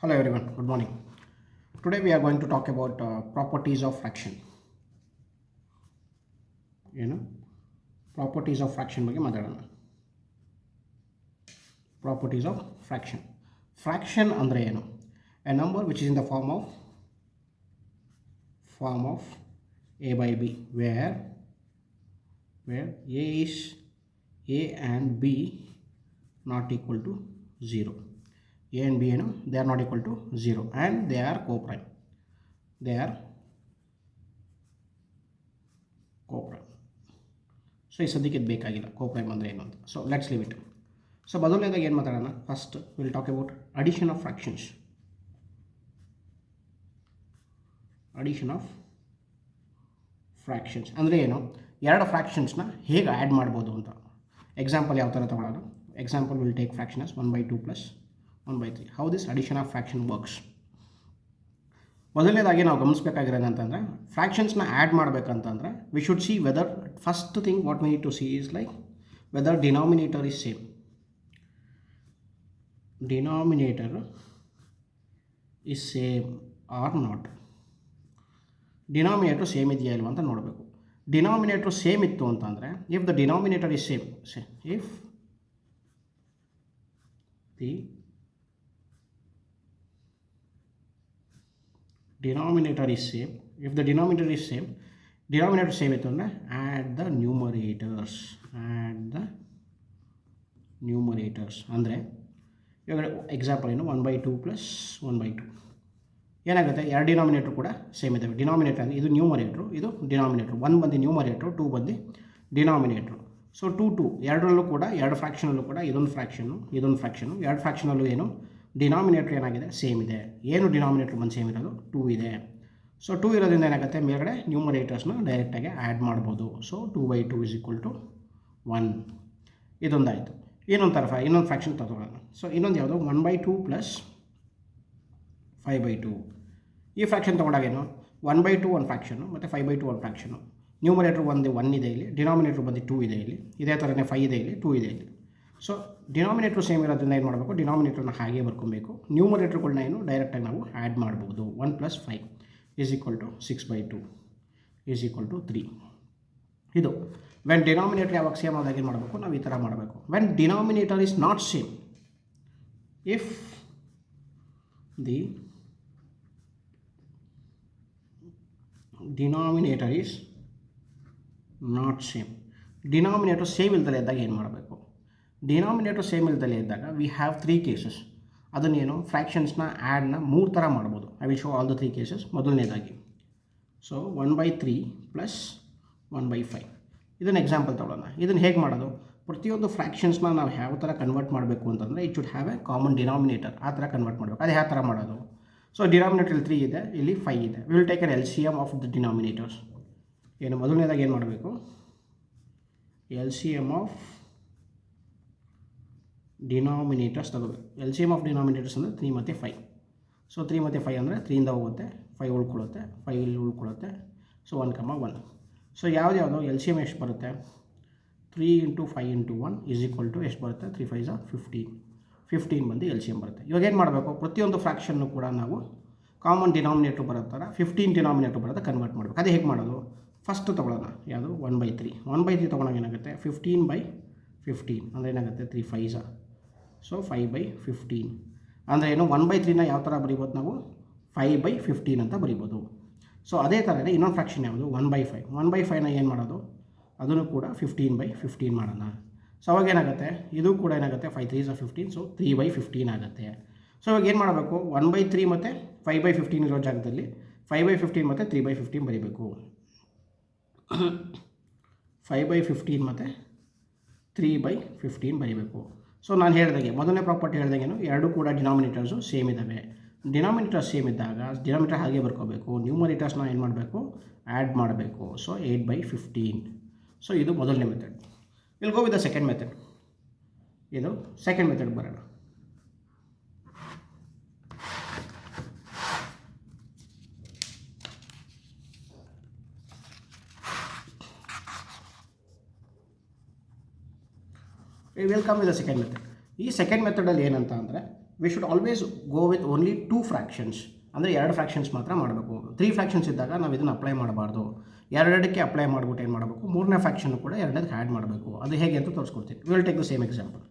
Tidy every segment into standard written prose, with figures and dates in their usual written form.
Hello everyone, good morning. Today we are going to talk about properties of fraction. ಏನು properties of fraction ಬಗ್ಗೆ ಮಾತಾಡೋಣ. Properties of fraction. Fraction ಅಂದರೆ ಏನು? A number which is in the form of a by b, where a is a and b not equal to 0. A and b they are not equal to 0 and they are co-prime. So ಈ ಸದ್ಯಕ್ಕೆ ಇದು ಬೇಕಾಗಿಲ್ಲ co-prime ಅಂದರೆ ಏನು ಅಂತ. So let's leave it. So ಮೊದಲನೇದಾಗಿ ಏನು ಮಾತಾಡೋಣ? First will talk about addition of fractions. Addition of fractions ಅಂದರೆ ಏನು? ಎರಡು ಫ್ರಾಕ್ಷನ್ಸ್ನ ಹೇಗೆ ಆ್ಯಡ್ ಮಾಡ್ಬೋದು ಅಂತ. ಎಕ್ಸಾಂಪಲ್ ಯಾವ ಥರ ತಗೊಳ್ಳೋಣ? Example we'll take fraction as 1/2 + 1/3. How this addition of fraction works? ಮೊದಲನೇದಾಗಿ ನಾವು ಗಮನಿಸಬೇಕಾಗಿರೋದಂತಂದರೆ, ಫ್ರಾಕ್ಷನ್ಸ್ನ ಆ್ಯಡ್ ಮಾಡಬೇಕಂತಂದರೆ we should see whether, first thing what we need to see is like whether denominator is same. Denominator is same or not. Denominator same ಇದೆಯಾ ಇಲ್ವಾ ಅಂತ ನೋಡಬೇಕು. Denominator same ಇತ್ತು ಅಂತಂದರೆ, if the denominator is same, if the denominator is same, if the denominator is same, denominator same ಇತ್ತು ಅಂದರೆ add the numerators ಅಂದರೆ ಇವಾಗ ಎಕ್ಸಾಂಪಲ್ 1/2 + 1/2 ಏನಾಗುತ್ತೆ? ಎರಡು ಡಿನಾಮಿನೇಟ್ರು ಕೂಡ ಸೇಮ್ ಇದ್ದಾವೆ. ಡಿನಾಮಿನೇಟರ್ ಅಂದರೆ ಇದು ನ್ಯೂಮರೇಟ್ರು, ಇದು ಡಿನಾಮಿನೇಟ್ರು. 1 ಬಂದು ನ್ಯೂಮರೇಟ್ರು, 2 ಬಂದು ಡಿನಾಮಿನೇಟ್ರು. ಸೊ 2 ಎರಡರಲ್ಲೂ ಕೂಡ, ಎರಡು ಫ್ರಾಕ್ಷನಲ್ಲೂ ಕೂಡ ಇದೊಂದು ಫ್ರಾಕ್ಷನ್ನು, ಎರಡು ಫ್ರಾಕ್ಷನಲ್ಲೂ ಏನು ಡಿನಾಮಿನೇಟ್ರ್ ಏನಾಗಿದೆ? ಸೇಮ್ ಇದೆ. ಏನು ಡಿನಾಮಿನೇಟ್ರ್ ಬಂದು ಸೇಮ್ ಇರೋದು? 2 ಇದೆ. ಸೊ 2 ಇರೋದ್ರಿಂದ ಏನಾಗುತ್ತೆ? ಮೇಲ್ಗಡೆ ನ್ಯೂಮರೇಟರ್ಸ್ನ ಡೈರೆಕ್ಟಾಗಿ ಆ್ಯಡ್ ಮಾಡ್ಬೋದು. ಸೊ 2/2 = 1. ಇದೊಂದಾಯಿತು. ಇನ್ನೊಂದು ಫ್ರಾಕ್ಷನ್ ತಗೊಳ್ಳೋಣ. ಸೊ ಇನ್ನೊಂದು ಯಾವುದು? 1/2 + 5/2. ಈ ಫ್ರಾಕ್ಷನ್ ತೊಗೊಂಡಾಗೇನು? 1/2 ಒಂದು ಫ್ರಾಕ್ಷನು ಮತ್ತು 5/2 ಒಂದು ಫ್ರಾಕ್ಷನು. ನ್ಯೂಮರೇಟ್ರ್ ಒಂದು 1 ಇದೆ ಇಲ್ಲಿ, ಡಿನಾಮಿನೇಟ್ರ್ ಬಂದು 2 ಇದೆ ಇಲ್ಲಿ, ಇದೇ ಥರನೇ 5 ಇದೆ ಇಲ್ಲಿ, 2 ಇದೆ ಇಲ್ಲಿ. ಸೊ ಡಿನಾಮಿನೇಟ್ರು ಸೇಮ್ ಇರೋದ್ರಿಂದ ಏನು ಮಾಡಬೇಕು? ಡಿನಾಮಿನೇಟ್ರನ್ನ ಹಾಗೆ ಬರ್ಕೊಬೇಕು. ನ್ಯೂಮರೇಟ್ರ್ಗಳನ್ನ ಡೈರೆಕ್ಟಾಗಿ ನಾವು ಆ್ಯಡ್ ಮಾಡ್ಬೋದು. 1 + 5 = 6/2 = 3. ಇದು ವೆನ್ ಡಿನಾಮಿನೇಟ್ರ್ ಯಾವಾಗ ಸೇಮ್ ಆದಾಗ ಏನು ಮಾಡಬೇಕು? ನಾವು ಈ ಥರ ಮಾಡಬೇಕು. When denominator is not same, if the denominator is not same, denominator same ಇಲ್ದಲೇ ಇದ್ದಾಗ ಏನು ಮಾಡಬೇಕು? ಡಿನಾಮಿನೇಟರ್ ಸೇಮ್ ಇಲ್ದಲೇ ಇದ್ದಾಗ ವಿ ಹ್ಯಾವ್ 3 ಕೇಸಸ್. ಅದನ್ನೇನು? ಫ್ರಾಕ್ಷನ್ಸ್ನ ಆ್ಯಡ್ನ 3 ಥರ ಮಾಡ್ಬೋದು. I will show all the 3 cases. ಮೊದಲನೇದಾಗಿ ಸೊ 1/3 + 1/5. ಇದನ್ನು ಎಕ್ಸಾಂಪಲ್ ತಗೊಳ್ಳೋಣ. ಇದನ್ನು ಹೇಗೆ ಮಾಡೋದು? ಪ್ರತಿಯೊಂದು ಫ್ರಾಕ್ಷನ್ಸ್ನ ನಾವು ಯಾವ ಥರ ಕನ್ವರ್ಟ್ ಮಾಡಬೇಕು ಅಂತಂದರೆ, it should have A common denominator. ಆ ಥರ ಕನ್ವರ್ಟ್ ಮಾಡಬೇಕು. ಅದು ಯಾವ ಥರ ಮಾಡೋದು? ಸೊ ಡಿನಾಮಿನೇಟರ್ 3 ಇದೆ, ಇಲ್ಲಿ 5 ಇದೆ. We will take an LCM of the denominators. ಮೊದಲನೇದಾಗಿ ಏನು ಮಾಡಬೇಕು? LCM ಆಫ್ ಡಿನಾಮಿನೇಟರ್ಸ್ ತಗೋಬೇಕು. LCM ಆಫ್ ಡಿನಾಮಿನೇಟರ್ಸ್ ಅಂದರೆ 3 ಮತ್ತು 5. ಸೊ 3 ಮತ್ತು 5 ಅಂದರೆ 3 ಹೋಗುತ್ತೆ, 5 ಉಳ್ಕೊಳ್ಳುತ್ತೆ, 5 ಇಲ್ಲಿ ಉಳ್ಕೊಳ್ಳುತ್ತೆ. ಸೊ 1, 1. ಸೊ ಯಾವ್ದು LCM ಎಷ್ಟು ಬರುತ್ತೆ? 3 × 5 × 1 = ಎಷ್ಟು ಬರುತ್ತೆ? 3 5 15. 15 ಬಂದು LCM ಬರುತ್ತೆ. ಇವಾಗ ಏನು ಮಾಡಬೇಕು? ಪ್ರತಿಯೊಂದು ಫ್ರಾಕ್ಷನ್ನು ಕೂಡ ನಾವು ಕಾಮನ್ ಡಿನಾಮಿನೇಟ್ರ್ ಬರೋ ಥರ 15 ಡಿನಾಮಿನೇಟ್ರ್ ಬರೋದು ಕನ್ವರ್ಟ್ ಮಾಡಬೇಕು. ಅದೇ ಹೇಗೆ ಮಾಡೋದು? ಫಸ್ಟ್ ತೊಗೊಳ್ಳೋಣ. ಯಾವುದು? 1/3 ತೊಗೊಂಡಾಗ ಏನಾಗುತ್ತೆ? 15/15 ಅಂದರೆ ಏನಾಗುತ್ತೆ? 3 5. ಸೊ 5/15 ಅಂದರೆ ಏನು? 1/3ನ ಯಾವ ಥರ ಬರಿಬೋದು ನಾವು? 5/15 ಅಂತ ಬರಿಬೋದು. ಸೊ ಅದೇ ಥರನೇ ಇನ್ನೊಂದು ಫ್ರಾಕ್ಷನ್ ಯಾವುದು? 1/5. 1/5ನ ಏನು ಮಾಡೋದು? ಅದನ್ನು ಕೂಡ 15/15 ಮಾಡೋಣ. ಸೊ ಅವಾಗ ಏನಾಗುತ್ತೆ? ಇದು ಕೂಡ ಏನಾಗುತ್ತೆ? 5 3 15. ಸೊ 3/15 ಆಗುತ್ತೆ. ಸೊ ಇವಾಗ ಏನು ಮಾಡಬೇಕು? 1/3 ಮತ್ತು 5/15 ಇರೋ ಜಾಗದಲ್ಲಿ 5/15 ಮತ್ತು 3/15 ಬರೀಬೇಕು. 5/15 ಮತ್ತು 3/15 ಬರೀಬೇಕು. ಸೊ ನಾನು ಹೇಳಿದಾಗೆ, ಮೊದಲನೇ ಪ್ರಾಪರ್ಟಿ ಹೇಳಿದಾಗೇನು, ಎರಡು ಕೂಡ ಡಿನಾಮಿನೇಟರ್ಸು ಸೇಮ್ ಇದ್ದಾವೆ. ಡಿನಾಮಿನೇಟರ್ ಸೇಮ್ ಇದ್ದಾಗ ಡಿನಾಮಿನೇಟರ್ ಹಾಗೆ ಬರ್ಕೋಬೇಕು. ನ್ಯೂಮರೇಟರ್ಸ್ನ ಏನು ಮಾಡಬೇಕು? ಆ್ಯಡ್ ಮಾಡಬೇಕು. ಸೊ 8/15. ಸೊ ಇದು ಮೊದಲನೇ method. Will go with the second method. ಇದು ಸೆಕೆಂಡ್ ಮೆಥಡ್ ಬರೋಣ. Welcome with the second method. ಈ ಸೆಕೆಂಡ್ ಮೆಥಡಲ್ಲಿ ಏನಂತ ಅಂದರೆ, we should always go with only 2 fractions, ಅಂದರೆ 2 ಫ್ರ್ಯಾಕ್ಷನ್ಸ್ ಮಾತ್ರ ಮಾಡಬೇಕು. 3 ಫ್ರ್ಯಾಕ್ಷನ್ಸ್ ಇದ್ದಾಗ ನಾವು ಇದನ್ನು ಅಪ್ಲೈ ಮಾಡಬಾರ್ದು. ಎರಡಕ್ಕೆ ಅಪ್ಲೈ ಮಾಡಿಬಿಟ್ಟು ಏನು ಮಾಡಬೇಕು, ಮೂರನೇ ಫ್ರ್ಯಾಕ್ಷನ್ ಕೂಡ ಎರಡನೇದಕ್ಕೆ ಆ್ಯಡ್ ಮಾಡಬೇಕು. ಅದು ಹೇಗೆ ಅಂತ ತೋರಿಸ್ಕೊಡ್ತೀನಿ. We'll take the same example.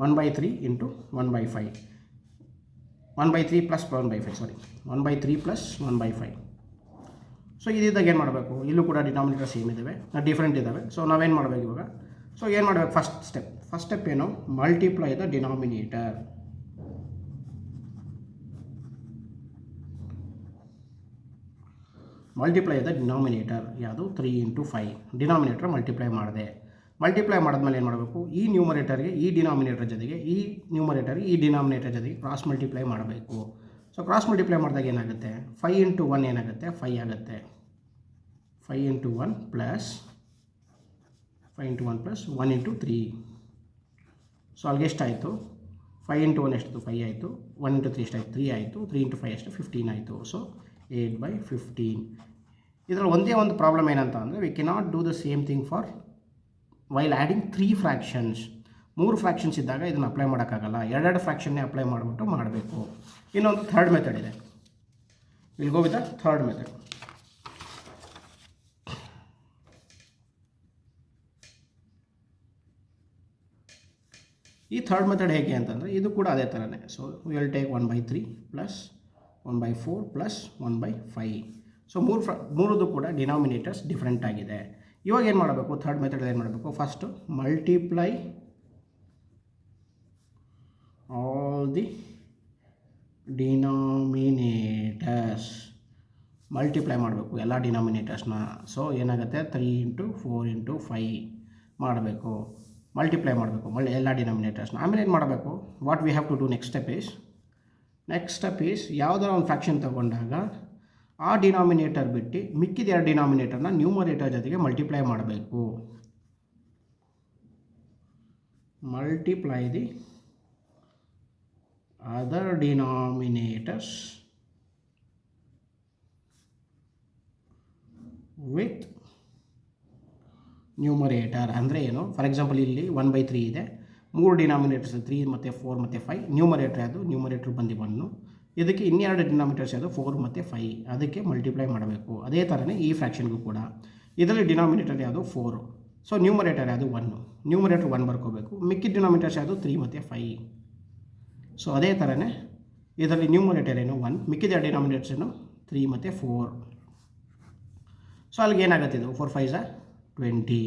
1/3 into 1/5, 1/3 plus 1/5, sorry 1/3 plus 1/5. So ಇದಿದ್ದಾಗ ಏನು ಮಾಡಬೇಕು, ಇಲ್ಲೂ ಕೂಡ ಡಿನಾಮಿನೇಟರ್ ಸೇಮ್ ಇದ್ದಾವೆ, ಡಿಫ್ರೆಂಟ್ ಇದ್ದಾವೆ. ಸೊ ನಾವೇನು ಮಾಡಬೇಕು ಇವಾಗ, ಸೊ ಏನು ಮಾಡಬೇಕು, ಫಸ್ಟ್ ಸ್ಟೆಪ್ ಏನು, multiply the denominator. Multiply the denominator ಯಾವುದು, 3 ಇಂಟು 5. ಡಿನಾಮಿನೇಟರ್ ಮಲ್ಟಿಪ್ಲೈ ಮಾಡಿದೆ. ಮಲ್ಟಿಪ್ಲೈ ಮಾಡಿದ್ಮೇಲೆ ಏನು ಮಾಡಬೇಕು, ಈ ನ್ಯೂಮರೇಟರ್ಗೆ ಈ ಡಿನಾಮಿನೇಟರ್ ಜೊತೆಗೆ ಈ ನ್ಯೂಮರೇಟರ್ಗೆ ಈ ಡಿನಾಮಿನೇಟರ್ ಜೊತೆಗೆ ಕ್ರಾಸ್ ಮಲ್ಟಿಪ್ಲೈ ಮಾಡಬೇಕು. ಸೊ ಕ್ರಾಸ್ ಮಲ್ಟಿಪ್ಲೈ ಮಾಡಿದಾಗ ಏನಾಗುತ್ತೆ, 5 ಇಂಟು 1 ಏನಾಗುತ್ತೆ, 5 ಆಗುತ್ತೆ. 5 into 1 plus 5 into 1 plus 1 into 3. So ಅಲ್ಲಿಗೆ ಎಷ್ಟಾಯಿತು, 5 ಇಂಟು 1 ಎಷ್ಟಿತ್ತು, 5 ಆಯಿತು. 1 ಇಂಟು 3 ಎಷ್ಟಾಯಿತು, 3 ಆಯಿತು. 3 ಇಂಟು 5 ಎಷ್ಟು, 15 ಆಯಿತು. ಸೊ 8/15. ಇದರಲ್ಲಿ ಒಂದೇ ಒಂದು ಪ್ರಾಬ್ಲಮ್ ಏನಂತ ಅಂದರೆ, we cannot do the same thing for while adding 3 fractions. 3 fractions ಇದ್ದಾಗ ಇದನ್ನು ಅಪ್ಲೈ ಮಾಡೋಕ್ಕಾಗಲ್ಲ, 2 ಫ್ರ್ಯಾಕ್ಷನ್ನೇ ಅಪ್ಲೈ ಮಾಡಿಬಿಟ್ಟು ಮಾಡಬೇಕು. ಇನ್ನೊಂದು ಥರ್ಡ್ ಮೆಥಡ್ ಇದೆ. We'll go with the third method. ಈ ಥರ್ಡ್ ಮೆಥಡ್ ಹೇಗೆ ಅಂತಂದರೆ, ಇದು ಕೂಡ ಅದೇ ಥರನೇ. So we'll take 1/3 plus 1/4 plus 1/5. So ಮೂರದು ಕೂಡ ಡಿನಾಮಿನೇಟರ್ಸ್ ಡಿಫ್ರೆಂಟ್ ಆಗಿದೆ. ಇವಾಗ ಏನು ಮಾಡಬೇಕು, ಥರ್ಡ್ ಮೆಥಡ್ ಏನು ಮಾಡಬೇಕು, first multiply all the denominators. Multiply ಮಾಡಬೇಕು ಎಲ್ಲ ಡಿನಾಮಿನೇಟರ್ಸ್ನ. ಸೊ ಏನಾಗುತ್ತೆ, 3 ಇಂಟು 4 ಇಂಟು 5 ಮಾಡಬೇಕು, ಮಲ್ಟಿಪ್ಲೈ ಮಾಡಬೇಕು ಎಲ್ಲ ಡಿನಾಮಿನೇಟರ್ಸ್ನ. ಆಮೇಲೆ ಏನು ಮಾಡಬೇಕು, what we have to do next step is ಯಾವುದಾರ ಒಂದು ಫ್ರ್ಯಾಕ್ಷನ್ ತಗೊಂಡಾಗ ಆ ಡಿನಾಮಿನೇಟರ್ ಬಿಟ್ಟು ಮಿಕ್ಕಿದ 2 ಡಿನಾಮಿನೇಟರ್ನ ನ್ಯೂಮರೇಟರ್ ಜೊತೆಗೆ ಮಲ್ಟಿಪ್ಲೈ ಮಾಡಬೇಕು. Multiply the other denominators with numerator. ಅಂದರೆ ಏನು, ಫಾರ್ ಎಕ್ಸಾಂಪಲ್ ಇಲ್ಲಿ 1/3 ಇದೆ, 3 ಡಿನಾಮಿನೇಟರ್ಸ್ 3 ಮತ್ತು 4 ಮತ್ತು 5. ನ್ಯೂಮರೇಟರ್ ಯಾವುದು, ನ್ಯೂಮರೇಟರ್ ಬಂದು 1. ಇದಕ್ಕೆ ಇನ್ನೆರಡು ಡಿನಾಮಿನೇಟರ್ಸ್ ಯಾವುದು, 4 ಮತ್ತು 5. ಅದಕ್ಕೆ ಮಲ್ಟಿಪ್ಲೈ ಮಾಡಬೇಕು. ಅದೇ ಥರನೇ ಈ ಫ್ರ್ಯಾಕ್ಷನ್ಗೂ ಕೂಡ ಇದರಲ್ಲಿ ಡಿನಾಮಿನೇಟರ್ ಯಾವುದು 4. ಸೊ ನ್ಯೂಮರೇಟರ್ ಯಾವುದು 1, ನ್ಯೂಮರೇಟರ್ 1 ಬರ್ಕೋಬೇಕು. ಮಿಕ್ಕಿದ ಡಿನಾಮಿನೇಟರ್ಸ್ ಯಾವುದು 3 ಮತ್ತು 5. ಸೊ ಅದೇ ಥರನೇ ಇದರಲ್ಲಿ ನ್ಯೂಮರೇಟರ್ ಏನು 1, ಮಿಕ್ಕಿದ ಡಿನಾಮಿನೇಟರ್ಸ್ ಏನು 3 ಮತ್ತು 4. ಸೊ ಅಲ್ಲಿಗೆ ಏನಾಗುತ್ತೆ, ಇದು 4 5 20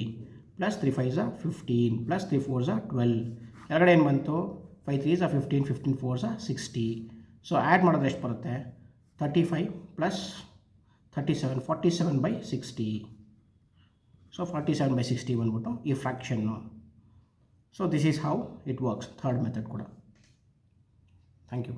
ಪ್ಲಸ್ 3 5 15 ಪ್ಲಸ್ 3 4 12. ಕೆಳಗಡೆ ಏನು ಬಂತು, 5 3 15 15 4 60. ಸೊ ಆ್ಯಡ್ ಮಾಡಿದ್ರೆ ಎಷ್ಟು ಬರುತ್ತೆ, 35 ಪ್ಲಸ್ 37 47/60. ಸೊ 47/60 ಬಂದ್ಬಿಟ್ಟು ಈ ಫ್ರ್ಯಾಕ್ಷನ್ನು. So this is how it works third method ಕೂಡ. Thank you.